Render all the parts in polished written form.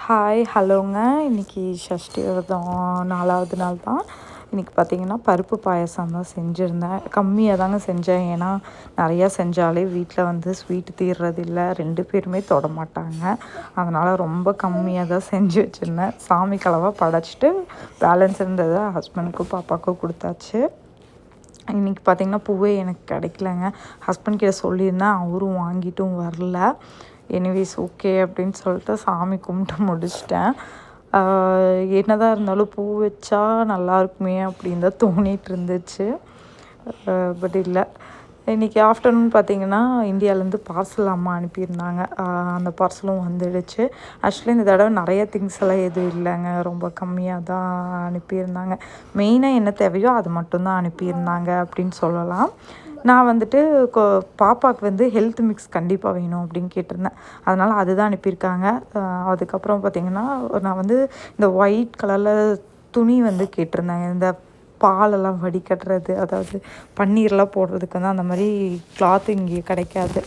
Hi ஹலோங்க. இன்றைக்கி சஷ்டி விரதம் 4வது நாள் தான். இன்றைக்கி பார்த்திங்கன்னா பருப்பு பாயசம் தான் செஞ்சுருந்தேன். கம்மியாக தாங்க செஞ்சேன். ஏன்னா நிறையா செஞ்சாலே வீட்டில் வந்து ஸ்வீட்டு தீர்றதில்ல, 2 பேருமே தொடமாட்டாங்க. அதனால் ரொம்ப கம்மியாக தான் செஞ்சு வச்சுருந்தேன். சாமிக்கு அளவாக படைச்சிட்டு பேலன்ஸ் இருந்ததை ஹஸ்பண்டுக்கும் பாப்பாவுக்கும் கொடுத்தாச்சு. இன்றைக்கி பார்த்திங்கன்னா பூவே எனக்கு கிடைக்கலங்க. ஹஸ்பண்ட் கிட்ட சொல்லியிருந்தேன், அவரும் வாங்கிட்டும் வரல. எனிவேஸ் ஓகே அப்படின்னு சொல்லிட்டு சாமி கும்பிட்டு முடிச்சிட்டேன். என்னதான் இருந்தாலும் பூ வச்சா நல்லாயிருக்குமே அப்படின்னு தான் தோணிகிட்டு இருந்துச்சு. பட் இல்லை. இன்றைக்கி ஆஃப்டர்நூன் பார்த்திங்கன்னா இந்தியாவிலேருந்து பார்சல் அம்மா அனுப்பியிருந்தாங்க. அந்த பார்சலும் வந்துடுச்சு. ஆக்சுவலி இந்த தடவை நிறைய திங்ஸ் எல்லாம் எதுவும் இல்லைங்க, ரொம்ப கம்மியாக தான் அனுப்பியிருந்தாங்க. மெயினாக என்ன தேவையோ அது மட்டும்தான் அனுப்பியிருந்தாங்க அப்படின்னு சொல்லலாம். நான் வந்துட்டு பாப்பாவுக்கு வந்து ஹெல்த் மிக்ஸ் கண்டிப்பாக வேணும் அப்படின்னு கேட்டிருந்தேன். அதனால் அதுதான் அனுப்பியிருக்காங்க. அதுக்கப்புறம் பார்த்திங்கன்னா நான் வந்து இந்த ஒயிட் கலரில் துணி வந்து கேட்டிருந்தேங்க. இந்த பாலெல்லாம் வடிகட்டுறது, அதாவது பன்னீர்லாம் போடுறதுக்கு வந்து அந்த மாதிரி கிளாத் இங்கே கிடைக்காது.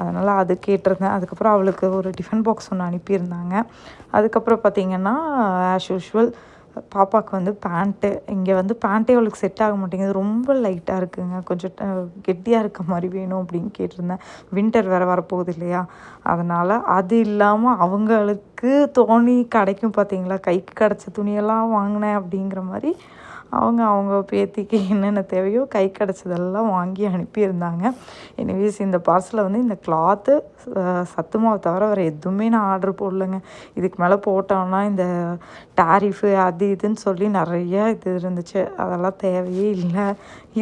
அதனால் அது கேட்டிருந்தேன். அதுக்கப்புறம் அவளுக்கு ஒரு டிஃபன் பாக்ஸ் ஒன்று அனுப்பியிருந்தாங்க. அதுக்கப்புறம் பார்த்திங்கன்னா ஆஸ் யூஷுவல் பாப்பாவுக்கு வந்து பேண்ட்டு, இங்கே வந்து பேண்ட்டே அவளுக்கு செட் ஆக மாட்டேங்குது, ரொம்ப லைட்டாக இருக்குதுங்க, கொஞ்சம் கெட்டியாக இருக்க மாதிரி வேணும் அப்படின்னு கேட்டிருந்தேன். வின்டர் வேறு வரப்போகுது இல்லையா, அதனால் அது இல்லாமல் அவங்களுக்கு தோணி கிடைக்கும் பார்த்திங்களா, கைக்கு கிடச்ச துணியெல்லாம் வாங்கினேன் அப்படிங்கிற மாதிரி அவங்க பேத்திக்கு என்னென்ன தேவையோ கை கிடச்சதெல்லாம் வாங்கி அனுப்பியிருந்தாங்க. எனிவேஸ் இந்த பார்சலில் வந்து இந்த கிளாத்து, சத்து மாவு தவிர வேறு எதுவுமே நான் ஆர்டர் போடலைங்க. இதுக்கு மேலே போட்டோம்னா இந்த டாரிஃபு அது இதுன்னு சொல்லி நிறையா இது இருந்துச்சு. அதெல்லாம் தேவையே இல்லை,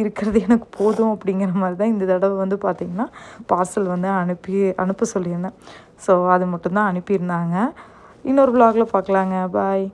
இருக்கிறது எனக்கு போதும் அப்படிங்கிற மாதிரி தான் இந்த தடவை வந்து பார்த்திங்கன்னா பார்சல் வந்து அனுப்ப சொல்லியிருந்தேன். ஸோ அது மட்டும்தான் அனுப்பியிருந்தாங்க. இன்னொரு விலாகில் பார்க்கலாங்க. பாய்.